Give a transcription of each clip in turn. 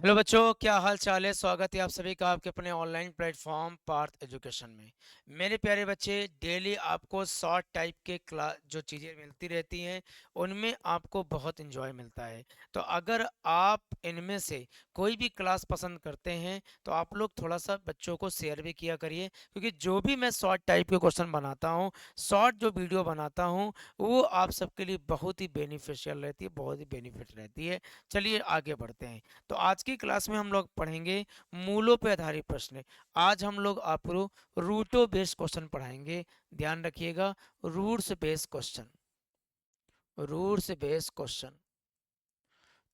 Hello बच्चों, क्या हाल चाल है। स्वागत है आप सभी का आपके अपने ऑनलाइन प्लेटफॉर्म पार्थ एजुकेशन में। मेरे प्यारे बच्चे, डेली आपको शॉर्ट टाइप के क्लास जो चीज़ें मिलती रहती हैं उनमें आपको बहुत इन्जॉय मिलता है। तो अगर आप इनमें से कोई भी क्लास पसंद करते हैं तो आप लोग थोड़ा सा बच्चों को शेयर भी किया करिए, क्योंकि जो भी मैं शॉर्ट टाइप के क्वेश्चन बनाता हूँ, शॉर्ट जो वीडियो बनाता हूँ, वो आप सबके लिए बहुत ही बेनिफिशियल रहती है, बहुत ही बेनिफिट रहती है। चलिए आगे बढ़ते हैं। तो आज की क्लास में हम लोग पढ़ेंगे मूलों पर आधारित प्रश्न। आज हम लोग आपको रूटो बेस्ड क्वेश्चन पढ़ाएंगे। ध्यान रखिएगा, roots based question, roots based question.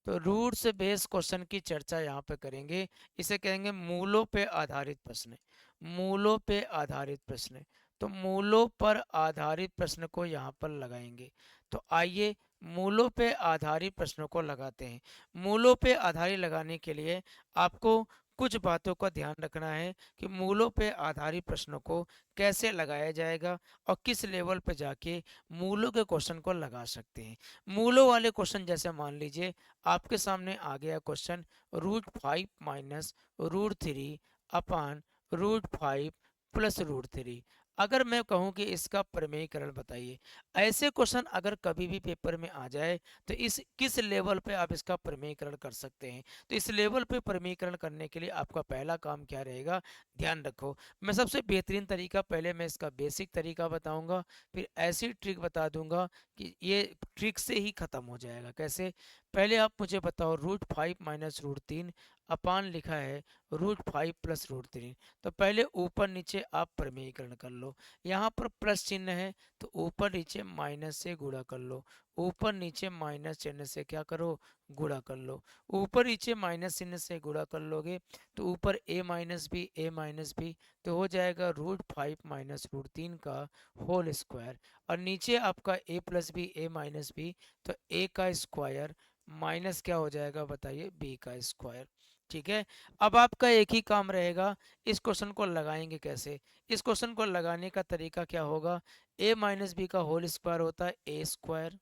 तो रूट्स बेस्ड क्वेश्चन की चर्चा यहाँ पे करेंगे। इसे कहेंगे मूलों पे आधारित प्रश्न, मूलों पे आधारित प्रश्न। तो मूलों पर आधारित प्रश्न को यहाँ पर लगाएंगे। तो आइए मूलों पे आधारित प्रश्नों को लगाते हैं। मूलों पे आधारित लगाने के लिए आपको कुछ बातों का ध्यान रखना है कि मूलों पे आधारित प्रश्नों को कैसे लगाया जाएगा और किस लेवल पे जाके मूलों के क्वेश्चन को लगा सकते हैं। मूलों वाले क्वेश्चन जैसे मान लीजिए आपके सामने आ गया क्वेश्चन, √5 माइनस √3 अपान √5 प्लस √3। अगर मैं कहूं कि इसका प्रमेयीकरण बताइए, ऐसे क्वेश्चन अगर कभी भी पेपर में आ जाए तो इस किस लेवल पे आप इसका प्रमेयीकरण कर सकते हैं। तो इस लेवल पे प्रमेयीकरण करने के लिए आपका पहला काम क्या रहेगा, ध्यान रखो। मैं सबसे बेहतरीन तरीका, पहले मैं इसका बेसिक तरीका बताऊंगा, फिर ऐसी ट्रिक बता दूंगा कि ये ट्रिक से ही खत्म हो जाएगा। कैसे, पहले आप मुझे बताओ, √5 माइनस √3 अपान लिखा है √5 प्लस √3। तो पहले ऊपर नीचे आप प्रमेयीकरण कर लो। यहाँ पर प्लस चिन्ह है तो ऊपर नीचे माइनस से गुणा कर लो। ऊपर नीचे माइनस चिन्ह से क्या करो, गुणा कर लो। ऊपर नीचे माइनस चिन्ह से गुणा कर लोगे तो ऊपर a minus b, a minus b, तो हो जाएगा √5 माइनस √3 का होल स्क्वायर। और नीचे आपका a plus b, a minus b, तो a का स्क्वायर माइनस क्या हो जाएगा बताइए, b का स्क्वायर। ठीक है। अब आपका एक ही काम रहेगा, इस क्वेश्चन को लगाएंगे कैसे। इस क्वेश्चन को लगाने का तरीका क्या होगा, a माइनस बी का होल स्क्वायर होता है a square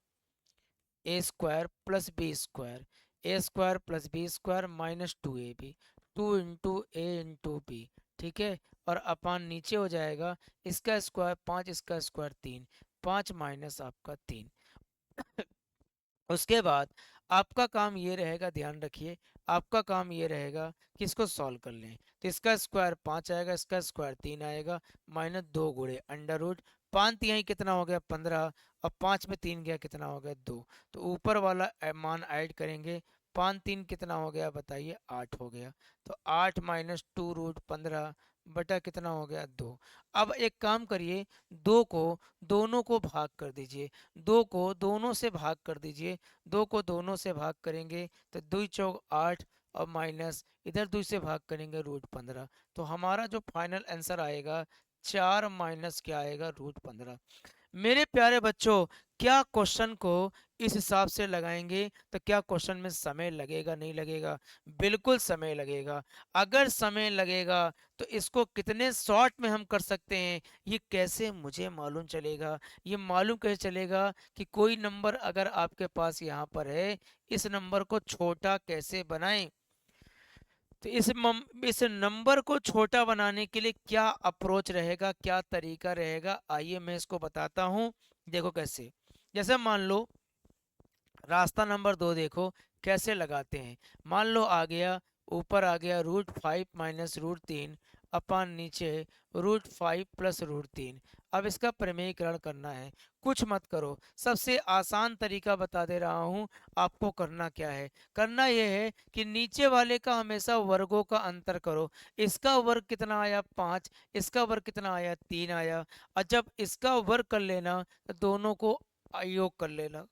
plus b square, a square plus b square minus 2ab, 2 × a × b। ठीक है। और अपान नीचे हो जाएगा इसका स्क्वायर 5, इसका स्क्वायर 3, 5 माइनस आपका 3। उसके बाद आपका काम ये रहेगा, ध्यान रखिए, आपका काम ये रहेगा कि इसको सॉल्व कर लें। तो इसका स्क्वायर 5 आएगा, इसका स्क्वायर 3 आएगा, माइनस 2 गुणे अंडर रूट 5 तिहाई कितना हो गया 15, और 5 में 3 गया कितना हो गया 2। तो ऊपर वाला मान ऐड करेंगे, 5 3 कितना हो गया बताइए 8 हो गया। तो 8 माइनस 2√15 बटा कितना हो गया 2। अब एक काम करिए, दो को दोनों को भाग कर दीजिए, दो को दोनों से भाग कर दीजिए। दो को दोनों से भाग करेंगे तो 2 चौक 8, और माइनस इधर 2 से भाग करेंगे √15। तो हमारा जो फाइनल आंसर आएगा 4 माइनस क्या आएगा √15। मेरे प्यारे बच्चों, क्या क्वेश्चन को इस हिसाब से लगाएंगे तो क्या क्वेश्चन में समय लगेगा नहीं लगेगा, बिल्कुल समय लगेगा। अगर समय लगेगा तो इसको कितने शॉर्ट में हम कर सकते हैं ये कैसे मुझे मालूम चलेगा। ये मालूम कैसे चलेगा कि कोई नंबर अगर आपके पास यहाँ पर है, इस नंबर को छोटा कैसे बनाएं। तो इस नंबर को छोटा बनाने के लिए क्या अप्रोच रहेगा, क्या तरीका रहेगा, आइए मैं इसको बताता हूँ। देखो कैसे, जैसे मान लो रास्ता नंबर 2, देखो कैसे लगाते हैं। मान लो आ गया, ऊपर आ गया √5 माइनस √3 अपान नीचे √5 प्लस √3। अब इसका प्रमेयीकरण करना है। कुछ मत करो, सबसे आसान तरीका बता दे रहा हूँ आपको। करना क्या है, करना यह है कि नीचे वाले का हमेशा वर्गों का अंतर करो। इसका वर्ग कितना आया 5, इसका वर्ग कितना आया 3 आया। और जब इसका वर्ग कर लेना तो दोनों को योग कर लेना।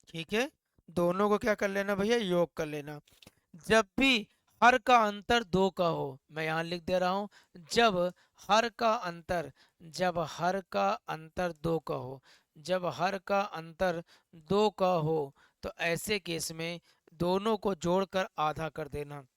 ठीक है, दोनों को क्या कर लेना भैया, योग कर लेना। जब भी हर का अंतर 2 का हो, मैं यहाँ लिख दे रहा हूँ, जब हर का अंतर, जब हर का अंतर 2 का हो, जब हर का अंतर 2 का हो, तो ऐसे केस में दोनों को जोड़कर आधा कर देना।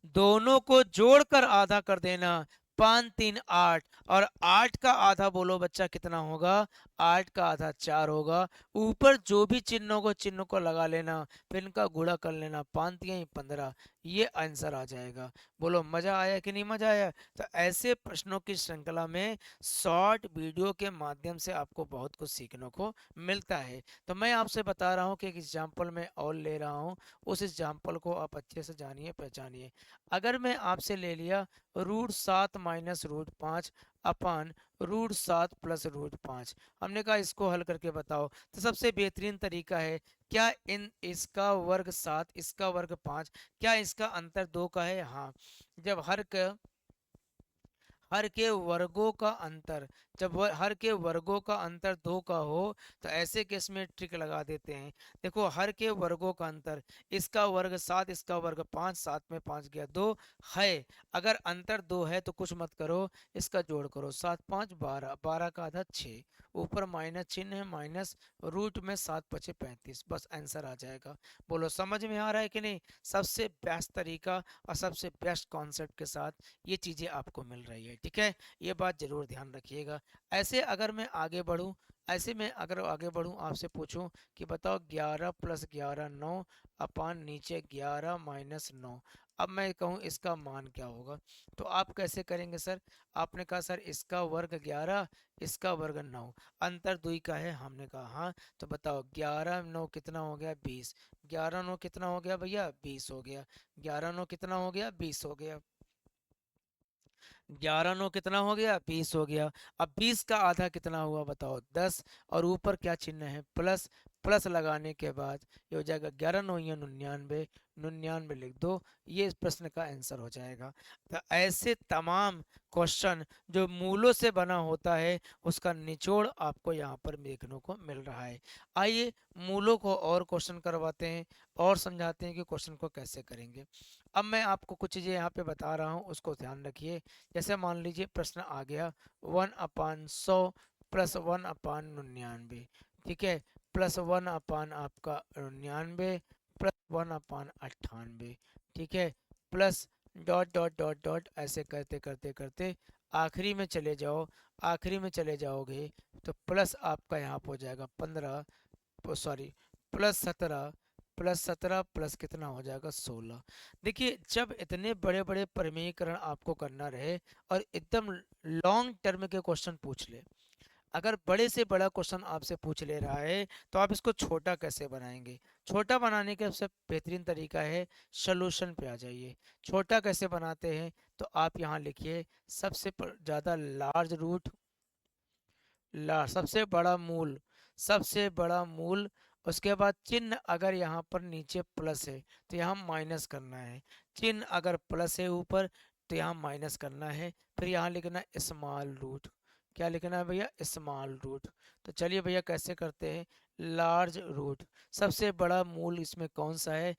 दोनों को जोड़कर आधा कर देना। पाँच तीन आठ, और आठ का आधा बोलो बच्चा कितना होगा? आठ का आधा चार होगा। ऊपर जो भी चिन्ह होगा चिन्ह को लगा लेना, फिर इनका गुणा कर लेना, पाँच तियां 15, ये आंसर आ जाएगा। बोलो मजा आया कि नहीं मजा आया? तो ऐसे प्रश्नों की श्रृंखला में शॉर्ट वीडियो के माध्यम से आपको बहुत कुछ सीखने को मिलता है। तो मैं आपसे बता रहा हूँ कि एक एग्जाम्पल मैं और ले रहा हूँ, उस एग्जाम्पल को आप अच्छे से जानिए पहचानिए। अगर मैं आपसे ले लिया √7 माइनस √5 अपान √7 प्लस √5, हमने कहा इसको हल करके बताओ, तो सबसे बेहतरीन तरीका है, क्या इन इसका वर्ग 7 इसका वर्ग 5, क्या इसका अंतर 2 का है? हाँ। जब हर के वर्गों का अंतर, जब हर के वर्गों का अंतर 2 का हो, तो ऐसे केस में ट्रिक लगा देते हैं। देखो हर के वर्गों का अंतर, इसका वर्ग 7 इसका वर्ग 5, 7 में 5 गया 2 है। अगर अंतर 2 है तो कुछ मत करो, इसका जोड़ करो, 7 5 12, 12 का आधा 6, ऊपर माइनस चिन्ह है माइनस, रूट में 7 पचे 35, बस आंसर आ जाएगा। बोलो समझ में आ रहा है कि नहीं? सबसे बेस्ट तरीका और सबसे बेस्ट कॉन्सेप्ट के साथ ये चीज़ें आपको मिल रही है, ठीक है? ये बात जरूर ध्यान रखिएगा। ऐसे अगर मैं आगे बढ़ूं, ऐसे में अगर आगे बढ़ूं आपसे पूछूं कि बताओ 11 प्लस 11 9 अपान नीचे 11 माइनस 9, अब मैं कहूं इसका मान क्या होगा, तो आप कैसे करेंगे सर? आपने कहा सर इसका वर्ग 11 इसका वर्ग 9, अंतर दुई का है, हमने कहा हाँ। तो बताओ 11 9 कितना हो गया? 20। 11 9 कितना हो गया भैया? 20 हो गया। 11 9 कितना हो गया? 20 हो गया। 11 9 कितना हो गया? 20 हो गया। अब 20 का आधा कितना हुआ बताओ? 10, और ऊपर क्या चिन्ह है? प्लस। प्लस लगाने के बाद ये हो जाएगा 11 9 या 99, 99 लिख दो, ये इस प्रश्न का आंसर हो जाएगा। तो ऐसे तमाम क्वेश्चन जो मूलों से बना होता है उसका निचोड़ आपको यहाँ पर देखने को मिल रहा है। आइए मूलों को और क्वेश्चन करवाते हैं और समझाते हैं कि क्वेश्चन को कैसे करेंगे। अब मैं आपको कुछ चीज़ें यहाँ पे बता रहा हूँ, उसको ध्यान रखिए। जैसे मान लीजिए प्रश्न आ गया 1/100 प्लस 1/99, ठीक है, प्लस 1 आपका 99 प्लस 1/98, ठीक है, plus dot dot dot dot, ऐसे करते करते करते आखिरी में चले जाओ। आखिरी में चले जाओगे तो प्लस आपका यहाँ पर हो जाएगा 15, सॉरी प्लस 17, प्लस 17 प्लस कितना हो जाएगा? 16। देखिए जब इतने बड़े बड़े परिमेयीकरण आपको करना रहे और एकदम लॉन्ग टर्म के क्वेश्चन पूछ ले, अगर बड़े से बड़ा क्वेश्चन आपसे पूछ ले रहा है तो आप इसको छोटा कैसे बनाएंगे? छोटा बनाने का सबसे बेहतरीन तरीका है, सॉल्यूशन पे आ जाइए। छोटा कैसे बनाते हैं? तो आप यहाँ लिखिए सबसे ज़्यादा लार्ज रूट, सबसे बड़ा मूल, सबसे बड़ा मूल, उसके बाद चिन्ह अगर यहाँ पर नीचे प्लस है तो यहाँ माइनस करना है, चिन्ह अगर प्लस है ऊपर तो यहाँ माइनस करना है, फिर यहाँ लिखना स्मॉल रूट। क्या लिखना है भैया? Small root. तो चलिए भैया कैसे करते हैं? लार्ज रूट, सबसे बड़ा मूल इसमें कौन सा है?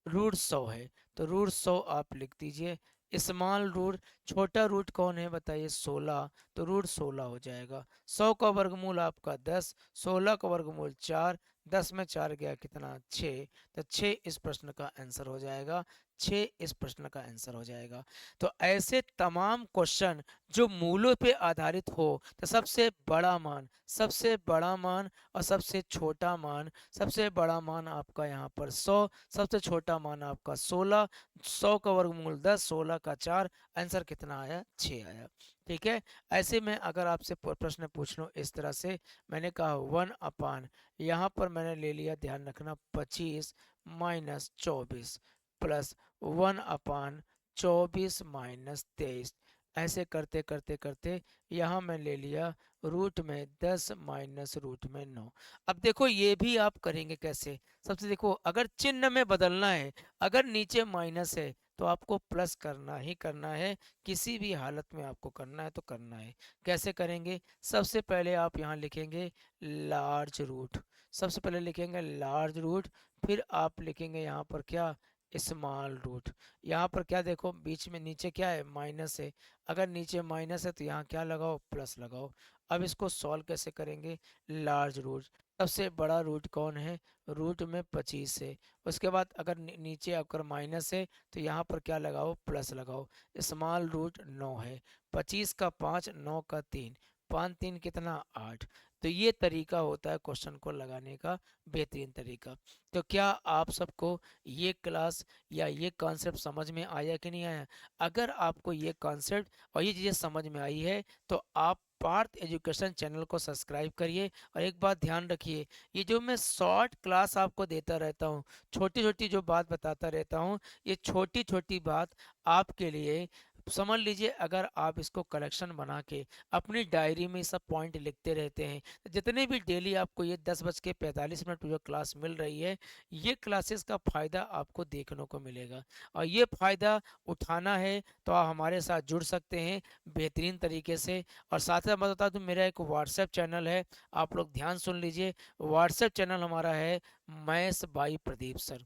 √100 है, तो √100 आप लिख दीजिए। स्मॉल रूट, छोटा रूट कौन है बताइए? 16, तो √16 हो जाएगा। 100 का वर्गमूल आपका 10, 16 का वर्गमूल 4, 10 में 4 गया कितना? 6, तो 6 इस प्रश्न का आंसर हो जाएगा। 6 इस प्रश्न का आंसर हो जाएगा। तो ऐसे तमाम क्वेश्चन जो मूलों पे आधारित हो, तो सबसे बड़ा मान, सबसे बड़ा मान और सबसे छोटा मान, सबसे बड़ा मान आपका यहाँ पर 100, सबसे छोटा मान आपका 16, 100 का वर्गमूल 10, 16 का 4, आंसर कितना आया? 6 आया। ठीक है। ऐसे में अगर आपसे प्रश्न पूछ लो इस तरह से, मैंने कहा 1/, यहाँ पर मैंने ले लिया, ध्यान रखना, 25 माइनस 24 प्लस 1/24 माइनस 23, ऐसे करते करते करते यहाँ मैं ले लिया रूट में 10 माइनस रूट में 9। अब देखो ये भी आप करेंगे कैसे? सबसे देखो, अगर चिन्ह में बदलना है, अगर नीचे माइनस है तो आपको प्लस करना ही करना है, किसी भी हालत में आपको करना है तो करना है। कैसे करेंगे? सबसे पहले आप यहाँ लिखेंगे लार्ज रूट, सबसे पहले लिखेंगे लार्ज रूट, फिर आप लिखेंगे यहाँ पर क्या? Small root. यहाँ पर क्या देखो, बीच में नीचे क्या है, माइनस है। अगर नीचे माइनस है तो यहाँ क्या लगाओ, प्लस लगाओ। अब इसको सॉल्व कैसे करेंगे, लार्ज रूट। सबसे बड़ा रूट कौन है, रूट में 25 है। उसके बाद अगर नीचे अगर माइनस है तो यहाँ पर क्या लगाओ, प्लस लगाओ। स्मॉल रूट 9 है। 25 का 5, 9 का 3, 5 3 कितना, 8। तो ये तरीका होता है क्वेश्चन को लगाने का, बेहतरीन तरीका। तो क्या आप सबको ये क्लास या ये कॉन्सेप्ट समझ में आया कि नहीं आया? अगर आपको ये कॉन्सेप्ट और ये चीज़ें समझ में आई है तो आप पार्थ एजुकेशन चैनल को सब्सक्राइब करिए। और एक बात ध्यान रखिए, ये जो मैं शॉर्ट क्लास आपको देता रहता हूँ, छोटी छोटी जो बात बताता रहता हूँ, ये छोटी छोटी बात आपके लिए समझ लीजिए, अगर आप इसको कलेक्शन बना के अपनी डायरी में सब पॉइंट लिखते रहते हैं, तो जितने भी डेली आपको ये 10:45 जो क्लास मिल रही है, ये क्लासेस का फ़ायदा आपको देखने को मिलेगा। और ये फ़ायदा उठाना है तो आप हमारे साथ जुड़ सकते हैं बेहतरीन तरीके से। और साथ ही मैं बता दूं, मेरा एक व्हाट्सएप चैनल है, आप लोग ध्यान सुन लीजिए। व्हाट्सएप चैनल हमारा है मैथ्स बाय प्रदीप सर।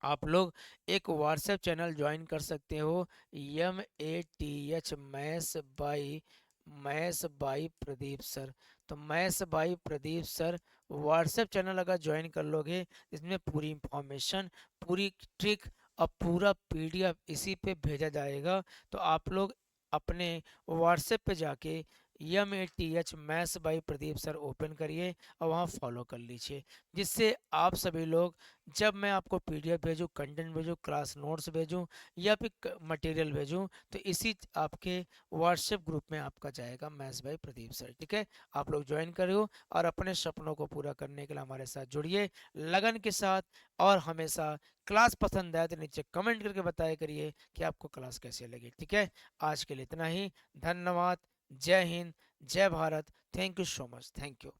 आप लोग एक व्हाट्सएप चैनल ज्वाइन कर सकते हो, MATH maths by Pradeep sir. तो maths by Pradeep sir WhatsApp channel अगर ज्वाइन कर लोगे, इसमें पूरी इंफॉर्मेशन, पूरी ट्रिक और पूरा PDF इसी पे भेजा जाएगा। तो आप लोग अपने व्हाट्सएप पे जाके MATH maths by Pradeep sir open करिए और वहाँ फॉलो कर लीजिए, जिससे आप सभी लोग, जब मैं आपको PDF भेजूँ, कंटेंट भेजूँ, क्लास नोट्स भेजूँ या फिर मटेरियल भेजूँ, तो इसी आपके व्हाट्सएप ग्रुप में आपका जाएगा मैथ्स बाय प्रदीप सर। ठीक है, आप लोग ज्वाइन करो और अपने सपनों को पूरा करने के लिए हमारे साथ जुड़िए लगन के साथ। और हमेशा क्लास पसंद आए तो नीचे कमेंट करके बताया करिए कि आपको क्लास कैसे लगी। ठीक है, आज के लिए इतना ही। धन्यवाद। जय हिंद, जय Bharat. Thank you so much, thank you.